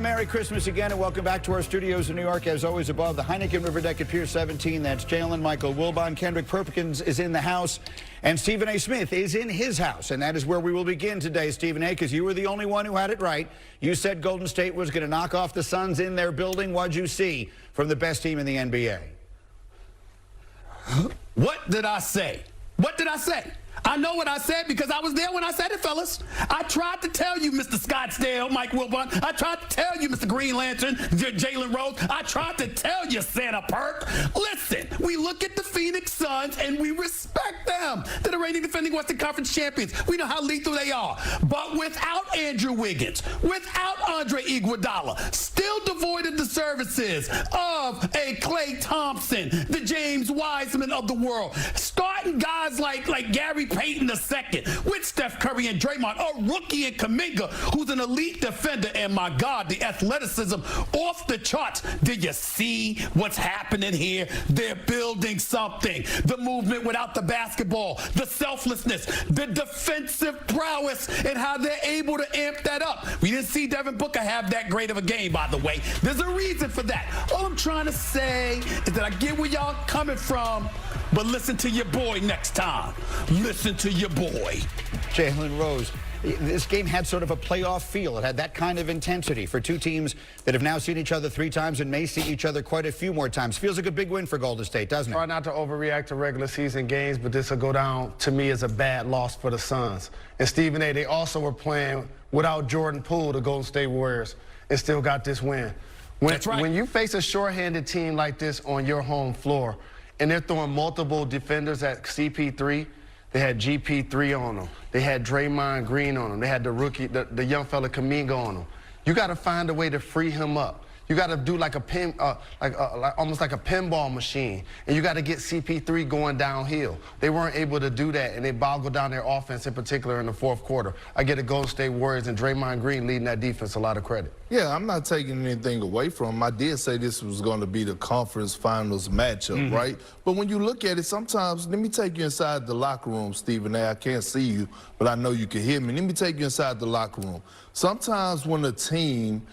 Merry Christmas again, and welcome back to our studios in New York. As always, above the Heineken River Deck at Pier 17, that's Jalen, Michael Wilbon, Kendrick Perkins is in the house, and Stephen A. Smith is in his house. And that is where we will begin today, Stephen A., because you were the only one who had it right. You said Golden State was going to knock off the Suns in their building. What'd you see from the best team in the NBA? What did I say? What did I say? I know what I said because I was there when I said it, fellas. I tried to tell you, Mr. Scottsdale, Mike Wilbon. I tried to tell you, Mr. Green Lantern, Jalen Rose. I tried to tell you, Santa Perk. Listen, we look at the Phoenix Suns and we respect them. They're the reigning defending Western Conference champions. We know how lethal they are. But without Andrew Wiggins, without Andre Iguodala, still devoid of the services of a Klay Thompson, the James Wiseman of the world, starting guys like Gary Payton II, with Steph Curry and Draymond, a rookie in Kuminga, who's an elite defender, and my God, the athleticism off the charts. Do you see what's happening here? They're building something. The movement without the basketball, the selflessness, the defensive prowess, and how they're able to amp that up. We didn't see Devin Booker have that great of a game, by the way. There's a reason for that. All I'm trying to say is that I get where y'all coming from, but listen to your boy next time. Listen to your boy. Jalen Rose. This game had sort of a playoff feel. It had that kind of intensity for two teams that have now seen each other 3 times and may see each other quite a few more times. Feels like a big win for Golden State, doesn't it? Try not to overreact to regular season games, but this will go down to me as a bad loss for the Suns. And Stephen A., they also were playing without Jordan Poole, the Golden State Warriors, and still got this win. That's right. When you face a shorthanded team like this on your home floor, and they're throwing multiple defenders at CP3, they had GP3 on them. They had Draymond Green on them. They had the rookie, the young fella Kuminga on them. You got to find a way to free him up. You got to do like a pin, almost like a pinball machine, and you got to get CP3 going downhill. They weren't able to do that, and they boggled down their offense, in particular in the fourth quarter. I get the Golden State Warriors and Draymond Green leading that defense a lot of credit. Yeah, I'm not taking anything away from him. I did say this was going to be the conference finals matchup, right? But when you look at it, sometimes, let me take you inside the locker room, Stephen A. I can't see you, but I know you can hear me. Let me take you inside the locker room. Sometimes when a team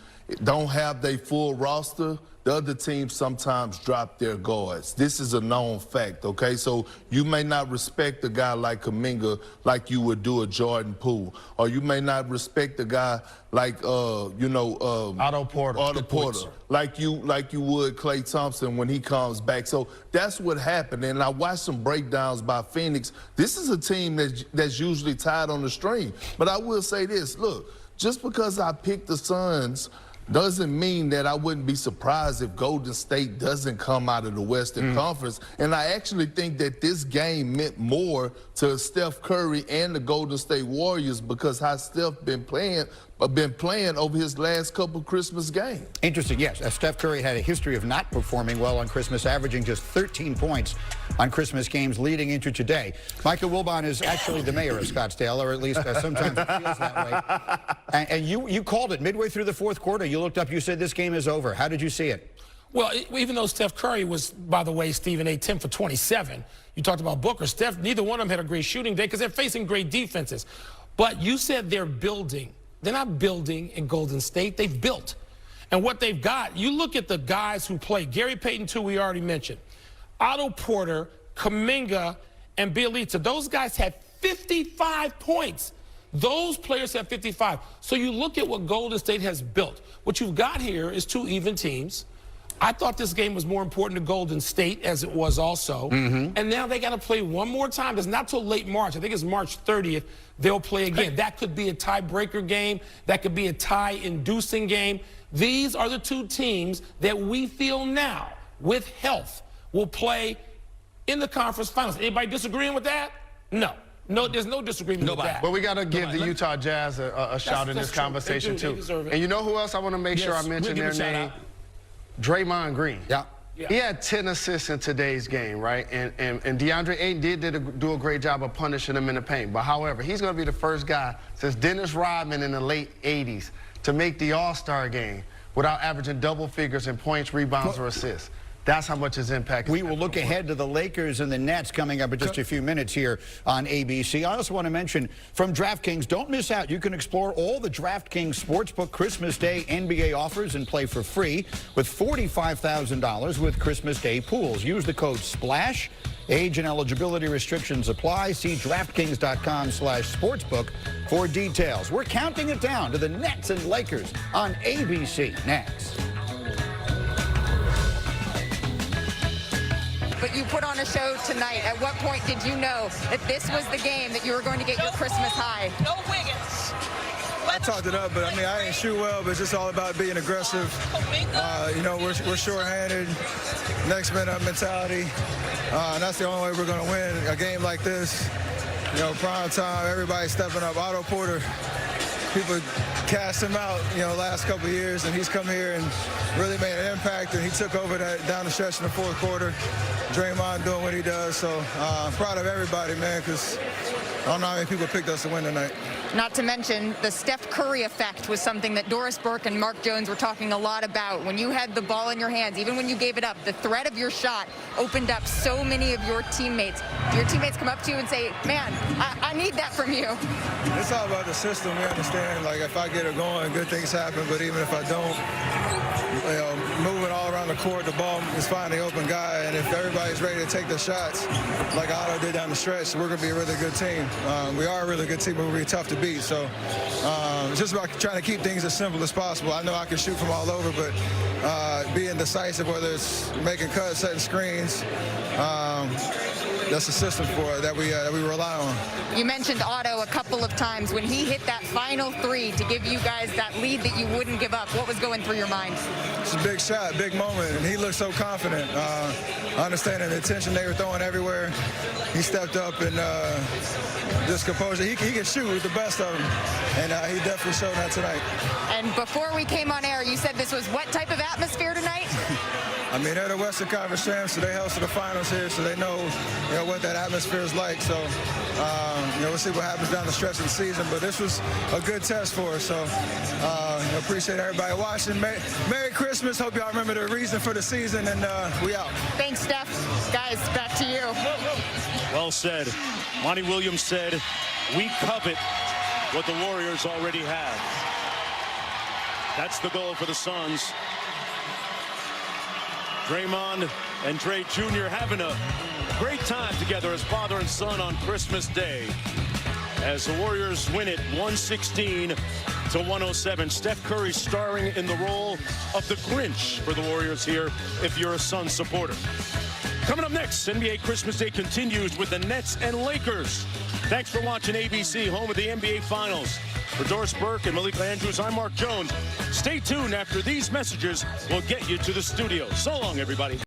don't have their full roster, the other team sometimes drop their guards. This is a known fact, okay? So you may not respect a guy like Kuminga like you would do a Jordan Poole, or you may not respect a guy like, Otto Porter. Like you would Klay Thompson when he comes back. So that's what happened. And I watched some breakdowns by Phoenix. This is a team that's usually tied on the string. But I will say this, look, just because I picked the Suns doesn't mean that I wouldn't be surprised if Golden State doesn't come out of the Western Conference. And I actually think that this game meant more to Steph Curry and the Golden State Warriors because how Steph been playing over his last couple Christmas games. Interesting, yes. Steph Curry had a history of not performing well on Christmas, averaging just 13 points on Christmas games leading into today. Michael Wilbon is actually the mayor of Scottsdale, or at least sometimes it feels that way. And you called it midway through the fourth quarter. You looked up, you said this game is over. How did you see it? Well, even though Steph Curry was, by the way, Stephen A., 10 for 27, you talked about Booker. Steph, neither one of them had a great shooting day because they're facing great defenses. But you said they're building. They're not building in Golden State. They've built. And what they've got, you look at the guys who play. Gary Payton, too, we already mentioned. Otto Porter, Kuminga, and Bjelica. Those guys had 55 points. Those players have 55. So you look at what Golden State has built. What you've got here is 2 even teams. I thought this game was more important to Golden State, as it was also. And now they got to play one more time. It's not till late March. I think it's March 30th. They'll play again. That could be a tiebreaker game. That could be a tie-inducing game. These are the 2 teams that we feel now, with health, will play in the conference finals. Anybody disagreeing with that? No. No, there's no disagreement with that. But we got to give the Utah Jazz a shout in this conversation, too. And you know who else I want to make sure I mention their name? Draymond Green. Yeah. He had 10 assists in today's game, right? And DeAndre Ayton did do a great job of punishing him in the paint. But however, he's going to be the first guy since Dennis Rodman in the late 80s to make the All-Star game without averaging double figures in points, rebounds, or assists. That's how much his impact is. We will look ahead to the Lakers and the Nets coming up in just a few minutes here on ABC. I also want to mention from DraftKings, don't miss out. You can explore all the DraftKings Sportsbook Christmas Day NBA offers and play for free with $45,000 with Christmas Day pools. Use the code SPLASH. Age and eligibility restrictions apply. See DraftKings.com/sportsbook for details. We're counting it down to the Nets and Lakers on ABC next. But you put on a show tonight. At what point did you know that this was the game that you were going to get your Christmas high? No Wiggins. I talked it up, but I mean, I didn't shoot well, but it's just all about being aggressive. You know, we're short-handed, next man up mentality, and that's the only way we're going to win a game like this. You know, prime time, everybody stepping up. Otto Porter, people cast him out, you know, last couple of years, and he's come here and really made an impact, and he took over that down the stretch in the fourth quarter. Draymond doing what he does, so I'm proud of everybody, man, because I don't know how many people picked us to win tonight. Not to mention the Steph Curry effect was something that Doris Burke and Mark Jones were talking a lot about. When you had the ball in your hands, even when you gave it up, the threat of your shot opened up so many of your teammates. Do your teammates come up to you and say, man, I need that from you? It's all about the system. We understand, like, if I get it going, good things happen, but even if I don't, you know, moving all around the court, the ball is finding the open guy, and if everybody's ready to take the shots, like Otto did down the stretch, we're going to be a really good team. We are a really good team, but we're going to be tough to beat. So it's just about trying to keep things as simple as possible. I know I can shoot from all over, but being decisive, whether it's making cuts, setting screens, that's a system for it that we rely on. You mentioned Otto a couple of times. When he hit that final three to give you guys that lead that you wouldn't give up, what was going through your mind? It's a big shot, big moment, and he looked so confident. Understanding the attention they were throwing everywhere, he stepped up and just composure. He can shoot with the best of them, and he definitely showed that tonight. And before we came on air, you said this was what type of atmosphere tonight? I mean, they're the Western Conference champs, so they hosted the finals here, so they know, what that atmosphere is like. So, we'll see what happens down the stretch of the season. But this was a good test for us. So, appreciate everybody watching. Merry Christmas. Hope y'all remember the reason for the season, and we out. Thanks, Steph. Guys, back to you. Well said. Monty Williams said, we covet what the Warriors already have. That's the goal for the Suns. Draymond and Dre Jr. having a great time together as father and son on Christmas Day, as the Warriors win it 116-107. Steph Curry starring in the role of the Grinch for the Warriors here, if you're a Suns supporter. Coming up next, NBA Christmas Day continues with the Nets and Lakers. Thanks for watching ABC, home of the NBA Finals. For Doris Burke and Malika Andrews, I'm Mark Jones. Stay tuned. After these messages, we'll get you to the studio. So long, everybody.